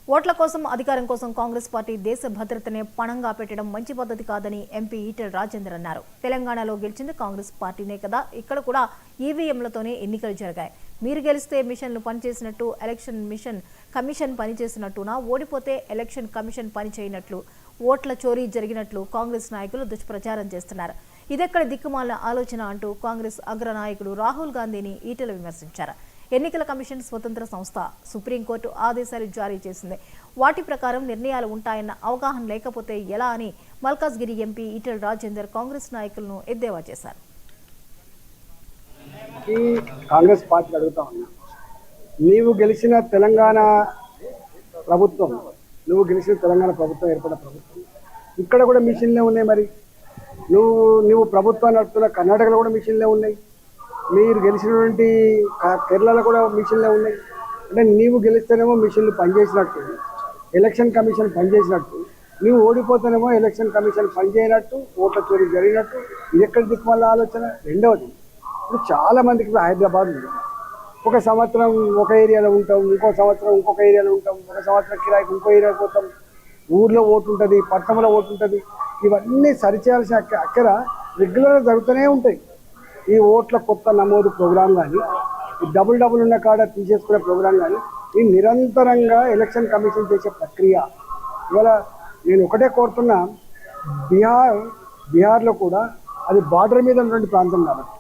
ఓట్ల కోసం అధికారం కోసం కాంగ్రెస్ పార్టీ దేశ భద్రతనే పణంగా పెట్టడం మంచి పద్ధతి కాదని ఎంపీ ఈటెల రాజేందర్ అన్నారు. తెలంగాణలో గెలిచింది కాంగ్రెస్ పార్టీనే కదా, ఇక్కడ కూడా ఈవీఎంలతోనే ఎన్నికలు జరిగాయి. మీరు గెలిస్తే మిషన్లు పనిచేసినట్టు ఎలక్షన్ కమిషన్ పనిచేసినట్టునా, ఓడిపోతే ఎలక్షన్ కమిషన్ పనిచేయనట్లు, ఓట్ల చోరీ జరిగినట్లు కాంగ్రెస్ నాయకులు దుష్ప్రచారం చేస్తున్నారు. ఇదెక్కడ దిక్కుమాలిన ఆలోచన అంటూ కాంగ్రెస్ అగ్రనాయకుడు రాహుల్ గాంధీని ఈటెల విమర్శించారు. ఎన్నికల కమిషన్ స్వతంత్ర సంస్థ, సుప్రీంకోర్టు ఆదేశాలు జారీ చేసింది. వాటి ప్రకారం నిర్ణయాలు ఉంటాయన్న అవగాహన లేకపోతే ఎలా అని మల్కాజ్గిరి ఎంపీ ఈటెల రాజేందర్ కాంగ్రెస్ నాయకులను ఎద్దేవా చేశారు. కాంగ్రెస్ పార్టీ అడుగుతా ఉన్నా, నీవు గెలిచిన తెలంగాణ ప్రభుత్వం ఏర్పడిన ప్రభుత్వం ఇక్కడ కూడా మిషన్లే ఉన్నాయి. మరి నువ్వు ప్రభుత్వాన్ని నడుపుతున్న కర్ణాటకలో కూడా మిషన్లే ఉన్నాయి. మీరు గెలిచినటువంటి కేరళలో కూడా మిషన్లే ఉన్నాయి. అంటే నీవు గెలిస్తేనేమో మిషన్లు పనిచేసినట్టు, ఎలక్షన్ కమిషన్ పనిచేసినట్టు, నీవు ఓడిపోతేనేమో ఎలక్షన్ కమిషన్ పనిచేయనట్టు, ఓట్ల చోరీ జరిగినట్టు. ఇది ఎక్కడ దిక్కుమల్ల ఆలోచన? రెండవది, ఇప్పుడు చాలా మందికి హైదరాబాద్ ఉంది. ఒక సంవత్సరం ఒక ఏరియాలో ఉంటాం, ఇంకో సంవత్సరం ఇంకొక ఏరియాలో ఉంటాం, ఒక సంవత్సరం కిరాయికి ఇంకో ఏరియాకి పోతాం. ఊర్లో ఓటు ఉంటుంది, పట్టణంలో ఓటు ఉంటుంది. ఇవన్నీ సరిచేయాల్సిన అక్కర రెగ్యులర్గా జరుగుతూనే ఉంటాయి. ఈ ఓట్ల కొత్త నమోదు ప్రోగ్రాం కానీ, ఈ డబుల్ ఉన్న కాడ తీసేసుకునే ప్రోగ్రాం కానీ, ఈ నిరంతరంగా ఎలక్షన్ కమిషన్ చేసే ప్రక్రియ. ఇవాళ నేను ఒకటే కోరుతున్నా, బీహార్లో కూడా అది బార్డర్ మీద ఉన్నటువంటి ప్రాంతం కాబట్టి,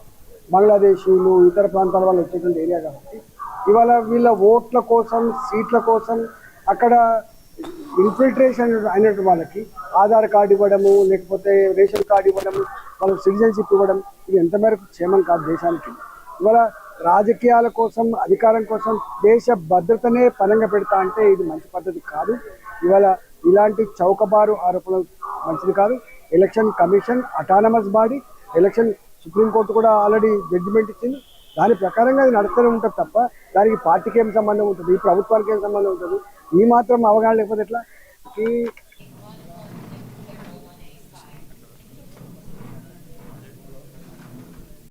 బంగ్లాదేశీలు ఇతర ప్రాంతాల వాళ్ళు వచ్చేటువంటి ఏరియా కాబట్టి, ఇవాళ వీళ్ళ ఓట్ల కోసం, సీట్ల కోసం అక్కడ ఇన్ఫిల్ట్రేషన్ అయినట్టు వాళ్ళకి ఆధార్ కార్డు ఇవ్వడము, లేకపోతే రేషన్ కార్డు ఇవ్వడము, వాళ్ళకి సిటిజన్షిప్ ఇవ్వడం, ఇది ఎంత మేరకు క్షేమం కాదు దేశానికి. ఇవాళ రాజకీయాల కోసం, అధికారం కోసం దేశ భద్రతనే పనంగా పెడతా అంటే ఇది మంచి పద్ధతి కాదు. ఇవాళ ఇలాంటి చౌకబారు ఆరోపణలు మంచిది కాదు. Election commission autonomous body, election supreme court కూడా ఆల్రెడీ జడ్జిమెంట్ ఇచ్చింది. దాని ప్రకారంగా అది నడుస్తూనే ఉంటుంది తప్ప దానికి పార్టీకి ఏం సంబంధం ఉంటుంది, ఈ ప్రభుత్వానికి ఏం సంబంధం ఉంటుంది? ఈ మాత్రం అవగాహన లేకపోతే ఎట్లా?